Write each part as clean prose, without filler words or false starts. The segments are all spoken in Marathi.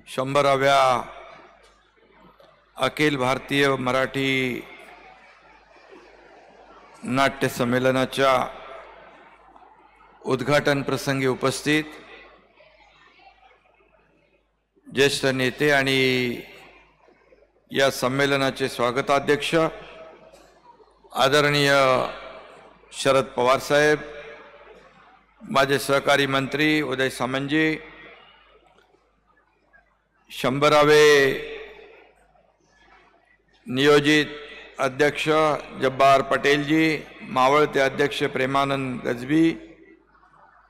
100व्या अखिल भारतीय मराठी नाट्य संमेलनाच्या उद्घाटन प्रसंगी उपस्थित ज्येष्ठ नेते आणि या संमेलनाचे स्वागताध्यक्ष आदरणीय शरद पवार साहेब, माझे सहकारी मंत्री उदय सामंतजी, 100वे नियोजित अध्यक्ष जब्बार पटेलजी, मावळते अध्यक्ष प्रेमानंद गजबी,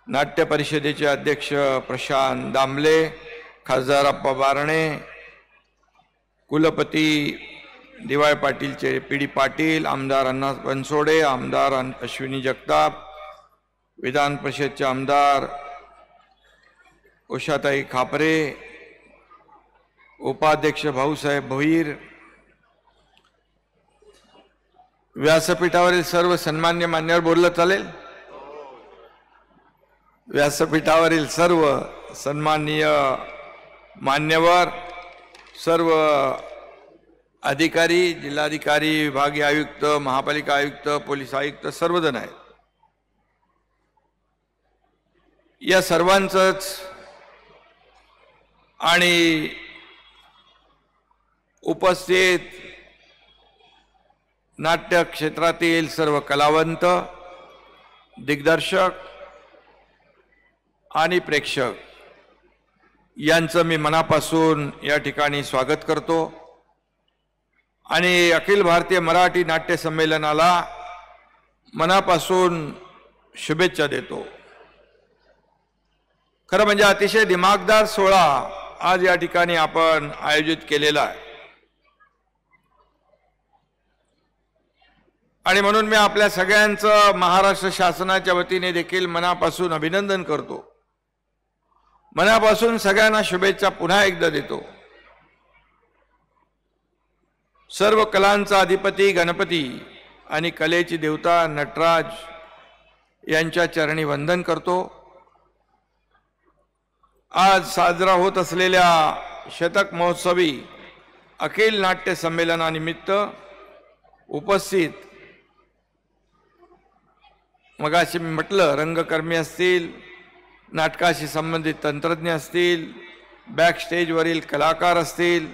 नाट्य परिषदेचे अध्यक्ष प्रशांत दामले, खासदार अप्पा बारणे, कुलपती दिवाळ पाटीलचे पी डी पाटील, आमदार अण्णा बनसोडे, आमदार अश्विनी जगताप, विधान परिषदचे आमदार उषाताई खापरे, उपाध्यक्ष भाऊसाहेब भोईर, व्यासपीठावरील सर्व सन्मान्य मान्यवर, बोललं चालेल? व्यासपीठावरील सर्व सन्माननीय मान्यवर, सर्व अधिकारी, जिल्हाधिकारी, विभागीय आयुक्त, महापालिका आयुक्त, पोलीस आयुक्त, सर्वजण आहेत. या सर्वांचंच आणि उपस्थित नाट्य क्षेत्रातील सर्व कलावंत, दिग्दर्शक आणि प्रेक्षक यांचं मी मनापासून या ठिकाणी स्वागत करतो आणि अखिल भारतीय मराठी नाट्य संमेलनाला मनापासून शुभेच्छा देतो. खरं म्हणजे अतिशय दिमागदार सोहळा आज या ठिकाणी आपण आयोजित केलेला आहे आणि म्हणून मी आपल्या सगळ्यांचं महाराष्ट्र शासनाच्या वतीने देखील मनापासून अभिनंदन करतो. मनापासून सगळ्यांना शुभेच्छा पुन्हा एकदा देतो. सर्व कलांचा अधिपती गणपती आणि कलेची देवता नटराज यांच्या चरणी वंदन करतो. आज साजरा होत असलेल्या शतक महोत्सवी अखिल नाट्य संमेलनानिमित्त उपस्थित, मगाशी मी म्हटलं, रंगकर्मी असतील, नाटकाशी संबंधित तंत्रज्ञ असतील, बॅक स्टेजवरील कलाकार असतील,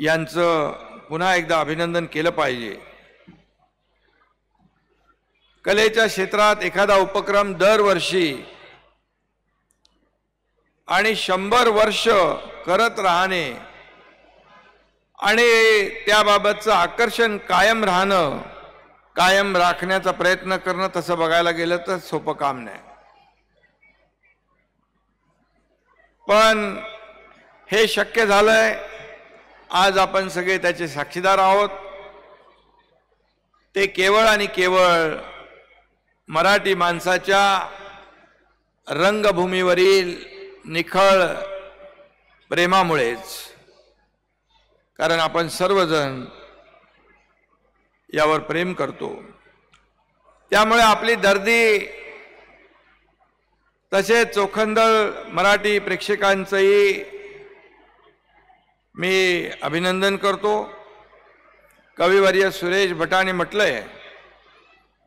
यांचं पुन्हा एकदा अभिनंदन केलं पाहिजे. कलेच्या क्षेत्रात एखादा उपक्रम दरवर्षी आणि 100 वर्ष करत राहणे आणि त्याबाबतचं आकर्षण कायम राहणं, कायम राखण्याचा प्रयत्न करणं, तसं बघायला गेलं तर सोपं काम नाही. पण हे शक्य झालंय, आज आपण सगळे त्याचे साक्षीदार आहोत. ते केवळ आणि केवळ मराठी माणसाच्या रंगभूमीवरील निखळ प्रेमामुळेच, कारण आपण सर्वजण यावर प्रेम करतो. त्यामुळे आपली दर्दी तसेच चोखंदळ मराठी प्रेक्षकांचंही मी अभिनंदन करतो. कविवर्य सुरेश भटांनी म्हटलंय,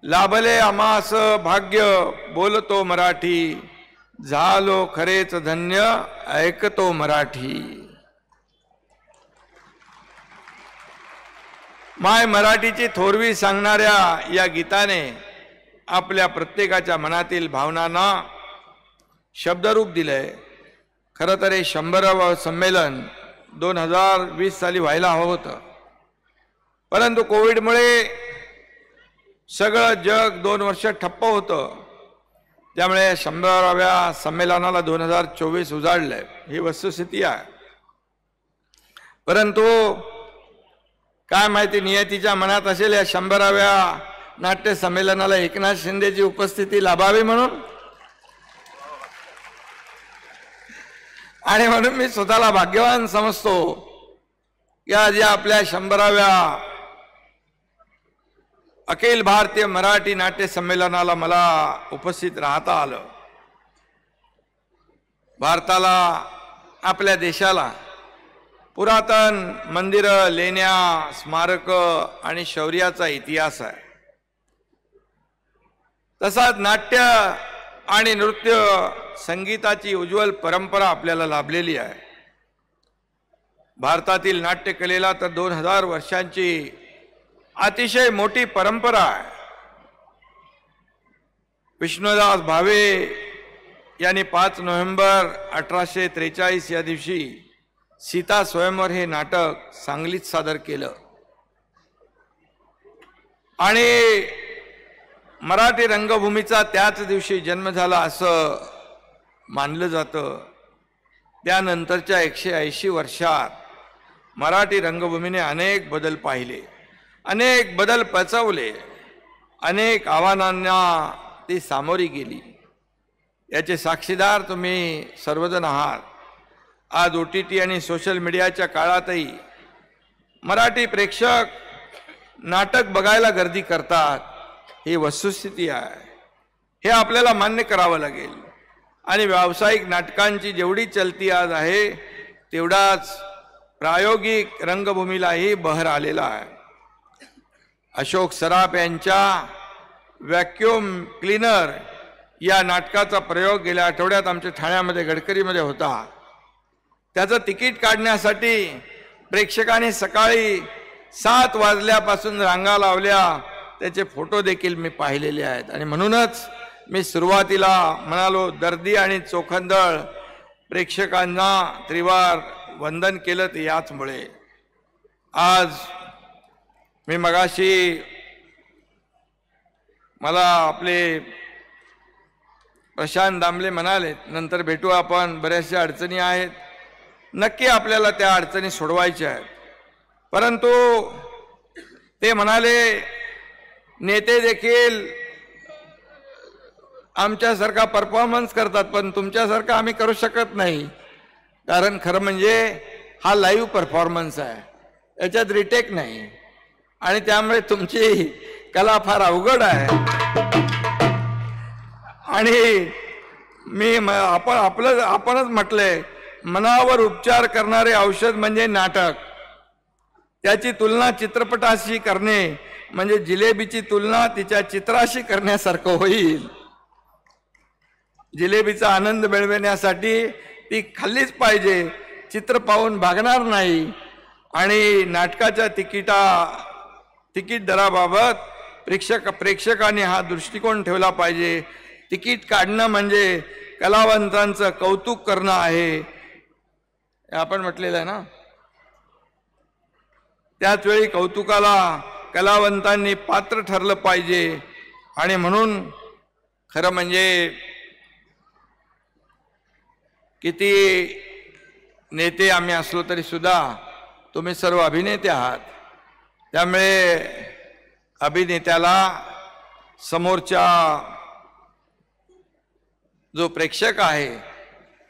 लाभले आम्हास भाग्य बोलतो मराठी, झालो खरेच धन्य ऐकतो मराठी. माय मराठीची थोरवी सांगणाऱ्या या गीताने आपल्या प्रत्येकाच्या मनातील भावनांना शब्दरूप दिलंय. खरं तर हे 100वे संमेलन 2020 साली व्हायला हवं होतं, परंतु कोविडमुळे सगळं जग 2 वर्ष ठप्प होतं. त्यामुळे 100व्या संमेलनाला 2024 उजाडलंय, ही वस्तुस्थिती आहे. परंतु काय माहिती, नियतीच्या मनात असेल या 100व्या नाट्य संमेलनाला एकनाथ शिंदेची उपस्थिती लाभावी म्हणून, आणि म्हणून मी स्वतःला भाग्यवान समजतो की आज या आपल्या 100व्या अखिल भारतीय मराठी नाट्य संमेलनाला मला उपस्थित राहता आलं. भारताला आपल्या देशाला पुरातन मंदिरं, लेण्या, स्मारक आणि शौर्याचा इतिहास आहे. तसाच नाट्य आणि नृत्य संगीताची उज्ज्वल परंपरा आपल्याला लाभलेली आहे. भारतातील नाट्यकलेला तर 2000 वर्षांची अतिशय मोठी परंपरा आहे. विष्णुदास भावे यांनी 5 नोव्हेंबर 1843 या दिवशी सीता स्वयंवर हे नाटक सांगलीत सादर केलं आणि मराठी रंगभूमीचा त्याच दिवशी जन्म झाला असं मानलं जातं. त्यानंतरच्या 180 वर्षात मराठी रंगभूमीने अनेक बदल पाहिले, अनेक बदल पचवले, अनेक आव्हानांना ती सामोरी गेली. याचे साक्षीदार तुम्ही सर्वजण आहात. आज OTT आणि सोशल मीडियाच्या काळातही मराठी प्रेक्षक नाटक बघायला गर्दी करतात. ही वस्तुस्थिती आहे, हे आपल्याला मान्य करावं लागेल. आणि व्यावसायिक नाटकांची जेवढी चलती आज आहे तेवढाच प्रायोगिक रंगभूमीलाही बहर आलेला आहे. अशोक सराफ यांच्या व्हॅक्यूम क्लीनर या नाटकाचा प्रयोग गेल्या आठवड्यात आमच्या ठाण्यामध्ये गडकरीमध्ये होता. त्याचं तिकीट काढण्यासाठी प्रेक्षकांनी सकाळी 7 वाजल्यापासून रांगा लावल्या. त्याचे फोटो देखील मी पाहिलेले आहेत. आणि म्हणूनच मी सुरुवातीला म्हणालो, दर्दी आणि चोखंदळ प्रेक्षकांना त्रिवार वंदन केलं ते याचमुळे. आज मी मगाशी मला आपले प्रशांत दामले म्हणाले नंतर भेटू आपण, बऱ्याचशा अडचणी आहेत, नक्की आपल्याला त्या अडचणी सोडवायच्या आहेत. परंतु ते म्हणाले नेते देखील आमच्यासारखा परफॉर्मन्स करतात पण तुमच्यासारखा आम्ही करू शकत नाही. कारण खरं म्हणजे हा लाईव्ह परफॉर्मन्स आहे, याच्यात रिटेक नाही आणि त्यामुळे तुमची कला फार अवघड आहे. आणि मी आपणच म्हटलंय, मनावर उपचार करणारे औषध म्हणजे नाटक. त्याची तुलना चित्रपटाशी करणे म्हणजे जिलेबीची तुलना तिच्या चित्राशी करण्यासारखं होईल. जिलेबीचा आनंद मिळविण्यासाठी ती खाल्लीच पाहिजे, चित्र पाहून भागणार नाही. आणि नाटकाच्या तिकीट दराबाबत प्रेक्षकांनी हा दृष्टिकोन ठेवला पाहिजे. तिकीट काढणं म्हणजे कलावंतांचं कौतुक करणं आहे, आपण म्हटलेलं आहे ना. त्याच वेळी कौतुकाला कलावंतांनी पात्र ठरलं पाहिजे. आणि म्हणून खरं म्हणजे किती नेते आम्ही असलो तरी सुद्धा तुम्ही सर्व अभिनेते आहात. त्यामुळे अभिनेत्याला समोरच्या जो प्रेक्षक आहे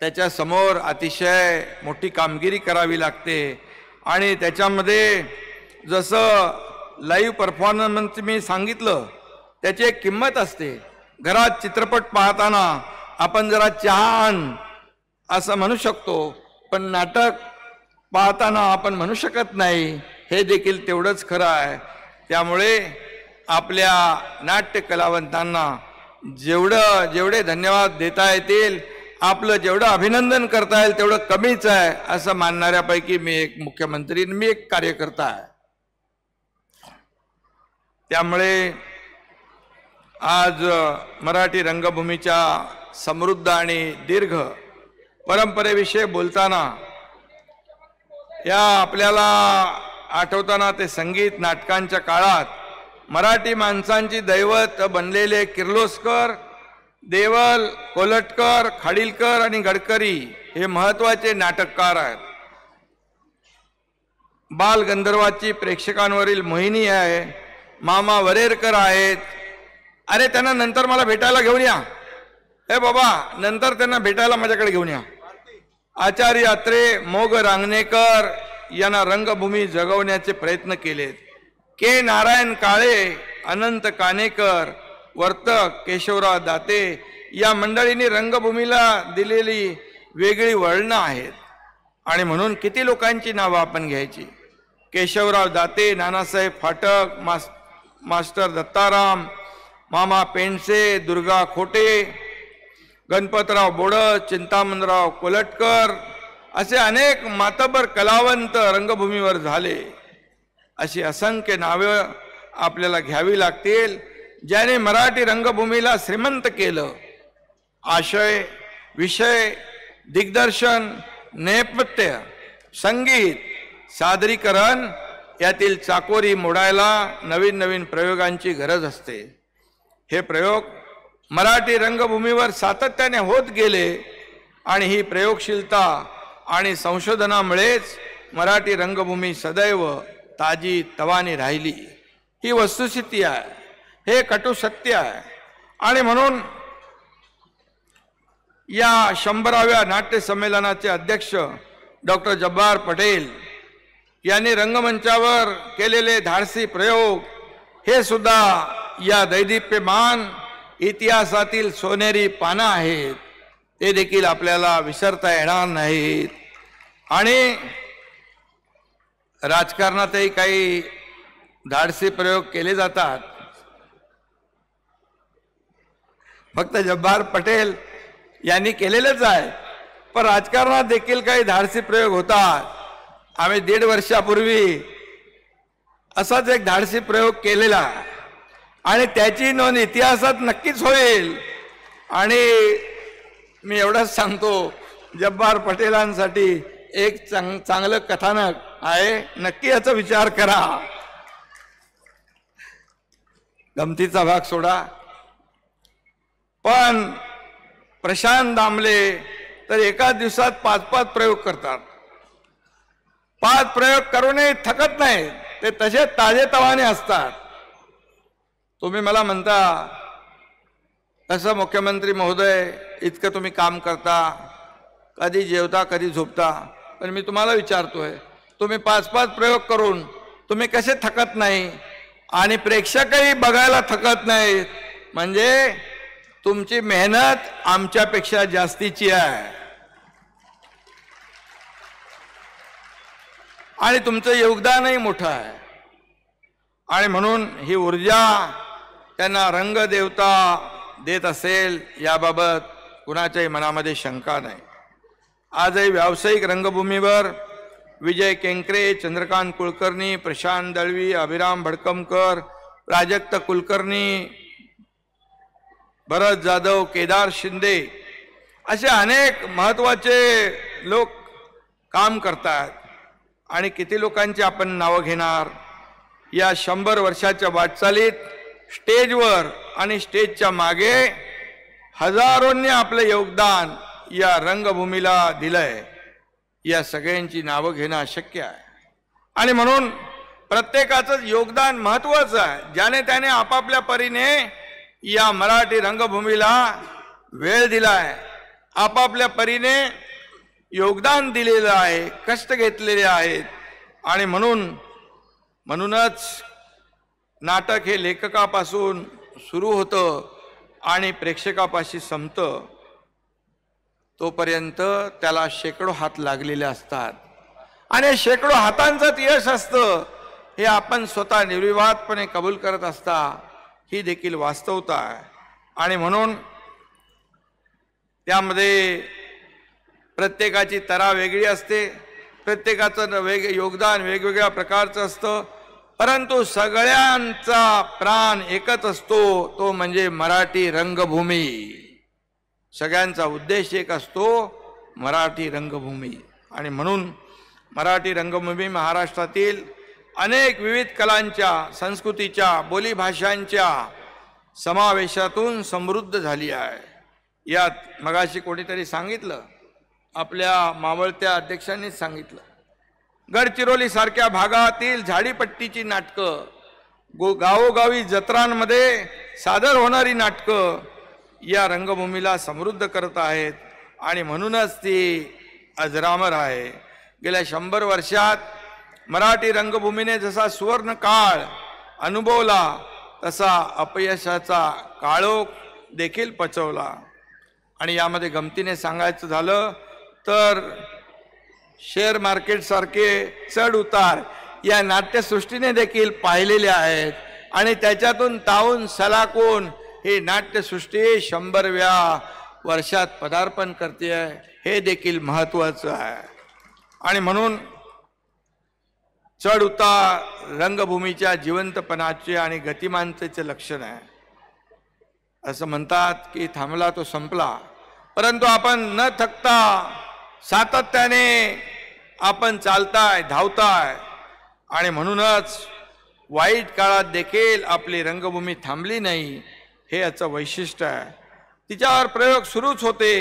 त्याच्या समोर अतिशय मोठी कामगिरी करावी लागते. आणि त्याच्यामध्ये जसं लाईव्ह परफॉर्मन्स मी सांगितलं त्याची एक किंमत असते. घरात चित्रपट पाहताना आपण जरा चहा आण असं म्हणू शकतो, पण नाटक पाहताना आपण म्हणू शकत नाही. हे देखील तेवढंच खरं आहे. त्यामुळे आपल्या नाट्य कलावंतांना जेवढे धन्यवाद देता येतील, आपलं जेवढं अभिनंदन करता येईल तेवढं कमीच आहे असं मानणाऱ्यापैकी मी एक मुख्यमंत्री, मी एक कार्यकर्ता आहे. त्यामुळे आज मराठी रंगभूमीच्या समृद्ध आणि दीर्घ परंपरेविषयी बोलताना या आपल्याला आठवताना ते संगीत नाटकांच्या काळात मराठी माणसांची दैवत बनलेले किर्लोस्कर, देवल, कोल्हटकर, खाडीलकर आणि गडकरी हे महत्त्वाचे नाटककार आहेत. बाल गंधर्वाची प्रेक्षकांवरील मोहिनी आहे. मामा वरेरकर आहेत. अरे त्यांना नंतर मला भेटायला घेऊन या, हे बाबा नंतर त्यांना भेटायला माझ्याकडे घेऊन या. आचार्य अत्रे, मोग रांगणेकर यांना रंगभूमी जगवण्याचे प्रयत्न केलेत. के नारायण काळे, अनंत कानेकर, वर्तक, केशवराव दाते या मंडळींनी रंगभूमीला दिलेली वेगळी वळणं आहेत. आणि म्हणून किती लोकांची नावं आपण घ्यायची. केशवराव दाते, नानासाहेब फाटक, मास्टर दत्ताराम, मामा पेंडसे, दुर्गा खोटे, गणपतराव बोडस, चिंतामणराव कोलटकर असे अनेक मातबर कलावंत रंगभूमीवर झाले. अशी असंख्य नावं आपल्याला घ्यावी लागतील ज्याने मराठी रंगभूमीला श्रीमंत केलं. आशय, विषय, दिग्दर्शन, नेपथ्य, संगीत, सादरीकरण यातील चाकोरी मोडायला नवीन नवीन प्रयोगांची गरज असते. हे प्रयोग मराठी रंगभूमीवर सातत्याने होत गेले आणि ही प्रयोगशीलता आणि संशोधनामुळेच मराठी रंगभूमी सदैव ताजी तवानी राहिली. ही वस्तुस्थिती आहे, हे कटू सत्य आहे. आणि म्हणून या 100व्या नाट्य संमेलनाचे अध्यक्ष डॉक्टर जब्बार पटेल यांनी रंगमंचावर केलेले धाडसी प्रयोग हे सुद्धा या दैदिप्यमान इतिहासातील सोनेरी पानं आहेत. ते देखील आपल्याला विसरता येणार नाहीत. आणि राजकारणातही काही धाडसी प्रयोग केले जातात. फक्त जब्बार पटेल यांनी केलेलेच आहे, पण राजकारणात देखील काही धाडसी प्रयोग होतात. आम्ही 1.5 वर्षापूर्वी असाच एक धाडसी प्रयोग केलेला आणि त्याची नोंद इतिहासात नक्कीच होईल. आणि मी एवढंच सांगतो, जब्बार पटेलांसाठी एक चांगलं कथानक आहे, नक्की याचा विचार करा. गमतीचा भाग सोडा, पण प्रशांत दामले तर एका दिवसात 5-5 प्रयोग करतात. 5 प्रयोग करूनही थकत नाही, ते तसे ताजेतवाने असतात. तुम्ही मला म्हणता कसं मुख्यमंत्री महोदय इतकं तुम्ही काम करता, कधी जेवता कधी झोपता, पण मी तुम्हाला विचारतोय, तुम्ही 5-5 प्रयोग करून तुम्ही कसे थकत नाही आणि प्रेक्षकही बघायला थकत नाहीत, म्हणजे तुमची मेहनत आमच्यापेक्षा जास्तीची आहे आणि तुमचं योगदानही मोठं आहे. आणि म्हणून ही ऊर्जा त्यांना रंगदेवता देत असेल याबाबत कुणाच्याही मनामध्ये शंका नाही. आजही व्यावसायिक रंगभूमीवर विजय केंकरे, चंद्रकांत कुलकर्णी, प्रशांत दळवी, अभिराम भडकमकर, प्राजक्त कुलकर्णी, भरत जाधव, केदार शिंदे असे अनेक महत्त्वाचे लोक काम करतात. आणि किती लोकांची आपण नावं घेणार. या 100 वर्षाच्या वाटचालीत स्टेजवर आणि स्टेजच्या मागे हजारोंनी आपलं योगदान या रंगभूमीला दिलंय. या सगळ्यांची नावं घेणं अशक्य आहे. आणि म्हणून प्रत्येकाचं योगदान महत्त्वाचं आहे. ज्याने त्याने आपापल्या परीने या मराठी रंगभूमीला वेळ दिलाय, आपापल्या परीने योगदान दिलेलं आहे, कष्ट घेतलेले आहेत. आणि म्हणूनच नाटक हे लेखकापासून सुरू होतं आणि प्रेक्षकापाशी संपतं. तोपर्यंत त्याला शेकडो हात लागलेले असतात आणि शेकडो हातांचं यश असतं, हे आपण स्वतः निर्विवादपणे कबूल करत असता. ही देखील वास्तवता आहे. आणि म्हणून त्यामध्ये प्रत्येकाची तरा वेगळी असते, प्रत्येकाचं योगदान वेगवेगळ्या प्रकारचं असतं, परंतु सगळ्यांचा प्राण एकच असतो, तो म्हणजे मराठी रंगभूमी. सगळ्यांचा उद्देश एक असतो, मराठी रंगभूमी. आणि म्हणून मराठी रंगभूमी महाराष्ट्रातील अनेक विविध कलांच्या, संस्कृतीच्या, बोलीभाषांच्या समावेशातून समृद्ध झाली आहे. यात मगाशी कोणीतरी सांगितलं, आपल्या मावळत्या अध्यक्षांनी सांगितलं, गडचिरोली सारख्या भागातील झाडीपट्टीची नाटकं, गावोगावी जत्रांमध्ये सादर होणारी नाटकं या रंगभूमीला समृद्ध करत आहेत. आणि म्हणूनच ती अजरामर आहे. गेल्या 100 वर्षात मराठी रंगभूमीने जसा सुवर्ण काळ अनुभवला, तसा अपयशाचा काळोख देखील पचवला. आणि यामध्ये गमतीने सांगायचं झालं तर शेअर मार्केट सारखे चढ उतार या नाट्यसृष्टीने देखील पाहिलेले आहेत आणि त्याच्यातून तावून सलाकून ही नाट्यसृष्टी 100व्या वर्षात पदार्पण करते आहे, हे देखील महत्त्वाचं आहे. आणि म्हणून चढ उतार रंगभूमीच्या जिवंतपणाचे आणि गतिमानतेचे लक्षण आहे. असं म्हणतात की थांबला तो संपला, परंतु आपण न थकता सातत्याने आपण चालताय, धावताय. आणि म्हणूनच वाईट काळात देखील आपली रंगभूमी थांबली नाही, हे याचं वैशिष्ट्य आहे. तिच्यावर प्रयोग सुरूच होते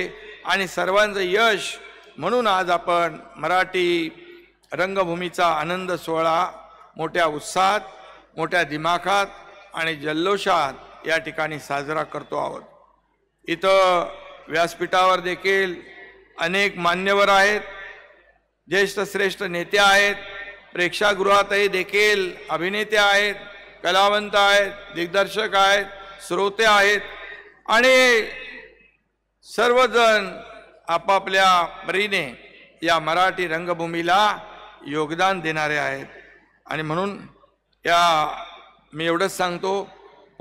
आणि सर्वांचं यश. म्हणून आज आपण मराठी रंगभूमीचा आनंद सोहळा मोठ्या उत्साहात, मोठ्या दिमाखात आणि जल्लोषात या ठिकाणी साजरा करतो आहोत. इथं व्यासपीठावर देखील अनेक मान्यवर आहेत, ज्येष्ठ श्रेष्ठ नेते आहेत. प्रेक्षागृहातही देखील अभिनेते आहेत, कलावंत आहेत, दिग्दर्शक आहेत, श्रोते आहेत आणि सर्वजण आपापल्या परीने या मराठी रंगभूमीला योगदान देणारे आहेत. आणि म्हणून मी एवढंच सांगतो,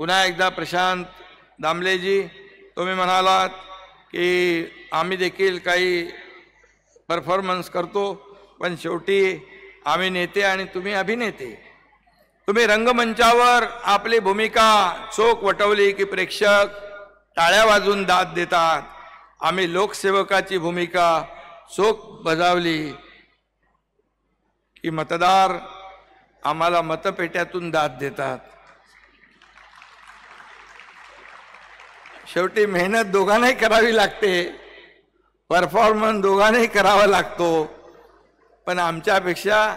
पुन्हा एकदा प्रशांत दामलेजी, तुम्ही म्हणालात की आम्ही देखील काही परफॉर्मन्स करतो, पण शेवटी आम्ही नेते आणि तुम्ही अभिनेते. तुम्ही रंगमंचावर आपली भूमिका चोख वटवली की प्रेक्षक टाळ्या वाजून दाद देतात. आम्ही लोकसेवकाची भूमिका चोख बजावली की मतदार आम्हाला मतपेट्यातून दाद देतात. शेवटी मेहनत दोघांनाही करावी लागते, परफॉर्मन्स दोघांनाही करावा लागतो, पण आमच्यापेक्षा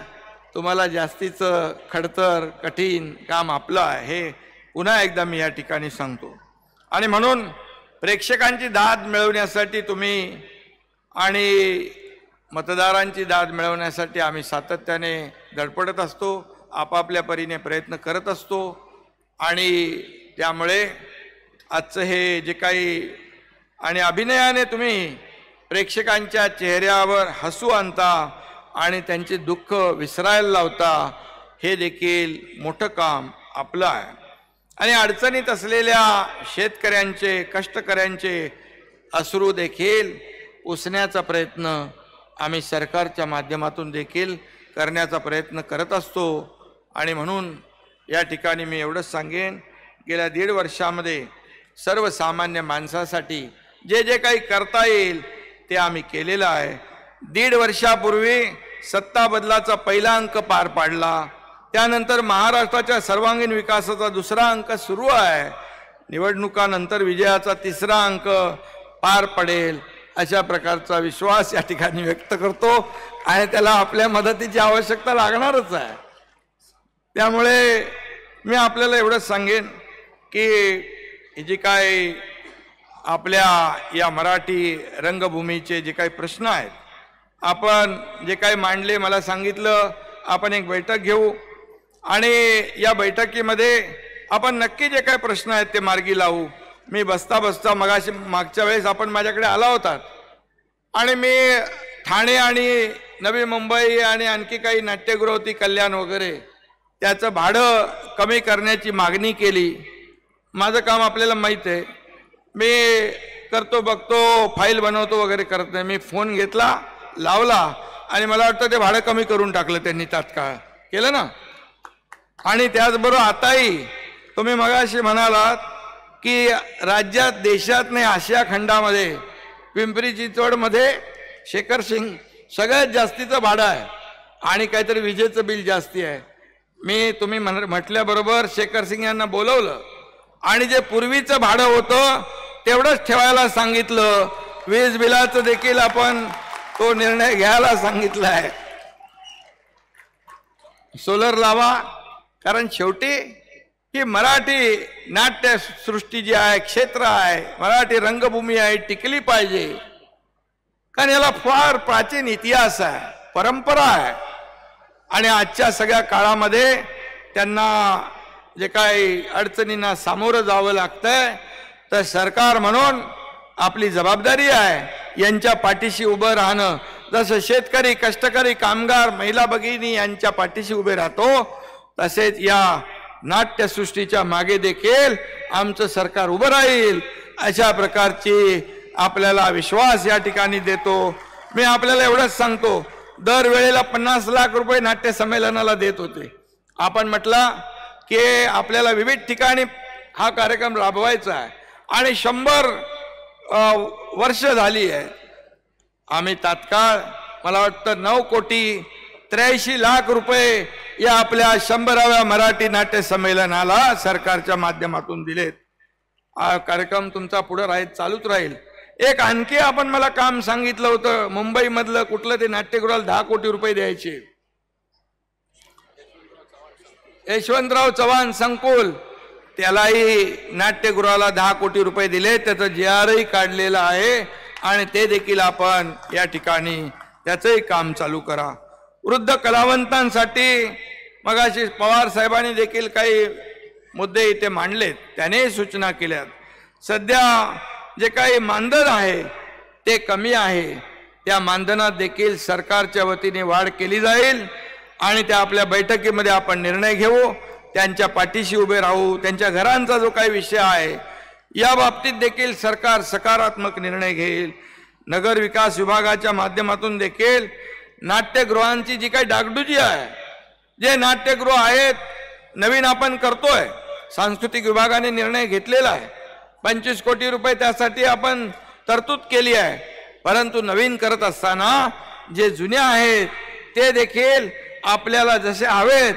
तुम्हाला जास्तीचं खडतर कठीण काम आपलं आहे, हे पुन्हा एकदा मी या ठिकाणी सांगतो. आणि म्हणून प्रेक्षकांची दाद मिळवण्यासाठी तुम्ही आणि मतदारांची दाद मिळवण्यासाठी आम्ही सातत्याने धडपडत असतो, आपापल्या परीने प्रयत्न करत असतो. आणि त्यामुळे आजचं हे जे काही आणि अभिनयाने तुम्ही प्रेक्षकांच्या चेहऱ्यावर हसू आणता आणि त्यांचे दुःख विसरायला लावता, हे देखील मोठं काम आपलं आहे. आणि अडचणीत असलेल्या शेतकऱ्यांचे, कष्टकऱ्यांचे अश्रू देखील पुसण्याचा प्रयत्न आम्ही सरकारच्या माध्यमातून देखील करण्याचा प्रयत्न करत असतो. आणि म्हणून या ठिकाणी मी एवढंच सांगेन, गेल्या 1.5 वर्षामध्ये सर्वसामान्य माणसासाठी जे जे काही करता येईल ते आम्ही केलेलं आहे. 1.5 वर्षापूर्वी सत्ता बदलाचा पहिला अंक पार पाडला, त्यानंतर महाराष्ट्राच्या सर्वांगीण विकासाचा 2रा अंक सुरू आहे. निवडणुकानंतर विजयाचा 3रा अंक पार पडेल अशा प्रकारचा विश्वास या ठिकाणी व्यक्त करतो आणि त्याला आपल्या मदतीची आवश्यकता लागणारच आहे. त्यामुळे मी आपल्याला एवढंच सांगेन की जे काय आपल्या या मराठी रंगभूमीचे जे काही प्रश्न आहेत, आपण जे काही मांडले, मला सांगितलं आपण एक बैठक घेऊ आणि या बैठकीमध्ये आपण नक्की जे काही प्रश्न आहेत ते मार्गी लावू. मी बसता मागच्या वेळेस आपण माझ्याकडे आला होता आणि मी ठाणे आणि नवी मुंबई आणि आणखी काही नाट्यगृह होती, कल्याण वगैरे, त्याचं भाडं कमी करण्याची मागणी केली. माझं काम आपल्याला माहीत आहे, मी करतो बघतो, फाईल बनवतो वगैरे करत नाही. मी फोन घेतला, लावला आणि मला वाटतं ते भाडं कमी करून टाकलं त्यांनी, तात्काळ केलं ना. आणि त्याचबरोबर आताही तुम्ही मगाशी म्हणालात की राज्यात, देशात नाही आशिया खंडामध्ये पिंपरी चिंचवडमध्ये शेखर सिंग सगळ्यात जास्तीचं भाडं आहे आणि काहीतरी विजेचं बिल जास्ती आहे. मी तुम्ही म्हटल्याबरोबर शेखर सिंग यांना बोलवलं आणि जे पूर्वीचं भाडं होतं तेवढंच ठेवायला सांगितलं. वीज बिलाचं देखील आपण तो निर्णय घ्यायला सांगितला आहे. सोलर लावा, कारण शेवटी ही मराठी नाट्यसृष्टी जी आहे, क्षेत्र आहे, मराठी रंगभूमी आहे, टिकली पाहिजे. कारण याला फार प्राचीन इतिहास आहे, परंपरा आहे आणि आजच्या सगळ्या काळामध्ये त्यांना जे काही अडचणींना सामोरं जावं लागतंय, तर सरकार म्हणून आपली जबाबदारी आहे यांच्या पाठीशी उभं राहणं. जसं शेतकरी, कष्टकरी, कामगार, महिला भगिनी यांच्या पाठीशी उभे राहतो, तसेच या नाट्यसृष्टीच्या मागे देखील आमचं सरकार उभं राहील, अशा प्रकारची आपल्याला विश्वास या ठिकाणी देतो. मी आपल्याला एवढंच सांगतो, दरवेळेला 50 लाख रुपये नाट्य संमेलनाला देत होते. आपण म्हटलं की आपल्याला विविध ठिकाणी हा कार्यक्रम राबवायचा आहे आणि 100 वर्ष झाली आहे. आम्ही तात्काळ मला वाटतं 9,83,00,000 रुपये या आपल्या 100व्या मराठी नाट्य संमेलनाला सरकारच्या माध्यमातून दिलेत. हा कार्यक्रम तुमचा पुढे चालूच राहील. एक आणखी आपण मला काम सांगितलं होतं, मुंबईमधलं कुठलं ते नाट्यगृहाला 10 कोटी रुपये द्यायचे. यशवंतराव चव्हाण संकुल, त्यालाही नाट्यगृहाला 10 कोटी रुपये दिले. त्याचं GRही काढलेलं आहे आणि ते देखील आपण या ठिकाणी त्याचंही काम चालू करा. वृद्ध कलावंतांसाठी मगाशी पवार साहेबांनी देखील काही मुद्दे इथे मांडलेत, त्याने सूचना केल्यात. सध्या जे काही मानधन आहे ते कमी आहे, त्या मानधनात देखील सरकारच्या वतीने वाढ केली जाईल आणि त्या आपल्या बैठकीमध्ये आपण निर्णय घेऊ, त्यांच्या पाठीशी उभे राहू. त्यांच्या घरांचा जो काही विषय आहे या बाबतीत देखील सरकार सकारात्मक निर्णय घेईल. नगर विकास विभागाच्या माध्यमातून देखील नाट्यगृहांची जी काही डागडुजी आहे, जे नाट्यगृह आहेत नवीन आपण करतोय, सांस्कृतिक विभागाने निर्णय घेतलेला आहे, 25 कोटी रुपये त्यासाठी आपण तरतूद केली आहे. परंतु नवीन करत असताना जे जुने आहेत ते देखील आपल्याला जसे हवेत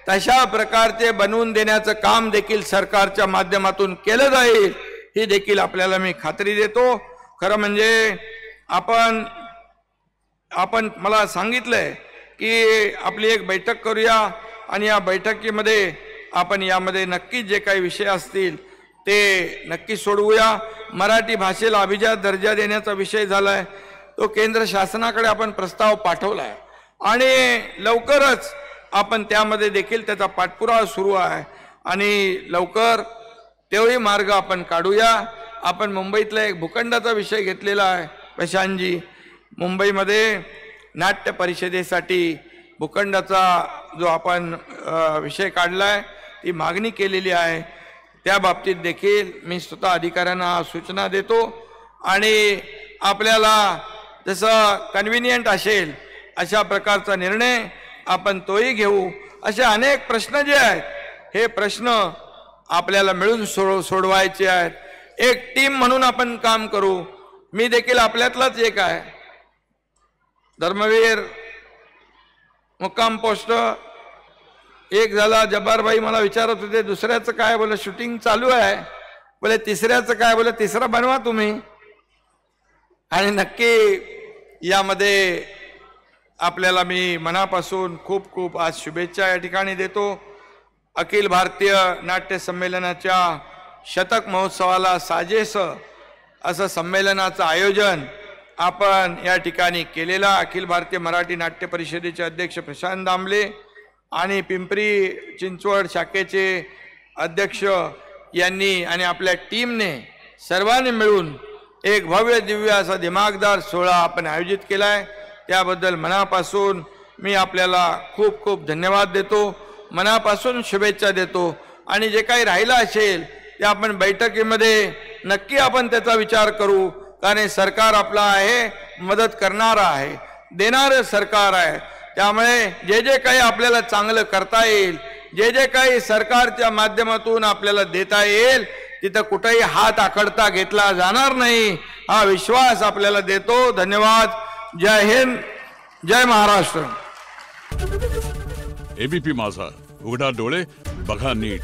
तशा प्रकारचे बनवून देण्याचं काम देखील सरकारच्या माध्यमातून केलं जाईल, ही देखील आपल्याला मी खात्री देतो. खरं म्हणजे आपण मला सांगितलंय की आपली एक बैठक करूया आणि या बैठकीमध्ये आपण यामध्ये नक्की जे काही विषय असतील ते नक्की सोडवूया. मराठी भाषेला अभिजात दर्जा देण्याचा विषय झालाय, तो केंद्र शासनाकडे आपण प्रस्ताव पाठवलाय आणि लवकरच आपण त्यामध्ये देखील त्याचा पाठपुरावा सुरू आहे आणि लवकर तेवढी मार्ग आपण काढूया. आपण मुंबईतला एक भूखंडाचा विषय घेतलेला आहे. प्रशांतजी, मुंबईमध्ये नाट्य परिषदेसाठी भूखंडाचा जो आपण विषय काढलाय, ती मागणी केलेली आहे. त्या बाबतीत देखील मी स्वतः अधिकाऱ्यांना सूचना देतो आणि आपल्याला जसं कन्व्हिनियंट असेल अशा प्रकारचा निर्णय आपण तोही घेऊ. असे अनेक प्रश्न जे आहेत, हे प्रश्न आपल्याला मिळून सोडवायचे आहेत. एक टीम म्हणून आपण काम करू. मी देखील आपल्यातलाच एक आहे. धर्मवीर मुक्काम पोस्ट एक झाला. जब्बारभाई मला विचारत होते दुसऱ्याचं काय, बोले शूटिंग चालू आहे. बोले तिसऱ्याचं काय, बोले तिसरा बनवा तुम्ही. आणि नक्की यामध्ये आपल्याला मी मनापासून खूप खूप आज शुभेच्छा या ठिकाणी देतो. अखिल भारतीय नाट्य संमेलनाच्या शतक महोत्सवाला साजेस असं संमेलनाचं आयोजन आपण या ठिकाणी केलेला. अखिल भारतीय मराठी नाट्य परिषदेचे अध्यक्ष प्रशांत दामले आणि पिंपरी चिंचवड शाखेचे अध्यक्ष यांनी आणि आपल्या टीमने सर्वांनी मिळून एक भव्य दिव्य असा दिमागदार सोहळा आपण आयोजित केला आहे. त्याबद्दल मनापासून मी आपल्याला खूप खूप धन्यवाद देतो, मनापासून शुभेच्छा देतो. आणि जे काही राहिलं असेल ते आपण बैठकीमध्ये नक्की आपण त्याचा विचार करू, कारण सरकार आपला आहे, मदत करणारा आहे, देणारं सरकार आहे. त्यामुळे जे जे काही आपल्याला चांगलं करता येईल, जे जे काही सरकारच्या माध्यमातून आपल्याला देता येईल, तिथं कुठेही हात आखडता घेतला जाणार नाही, हा विश्वास आपल्याला देतो. धन्यवाद. जय हिंद, जय महाराष्ट्र. एबीपी माझा, उघडा डोळे बघा नीट.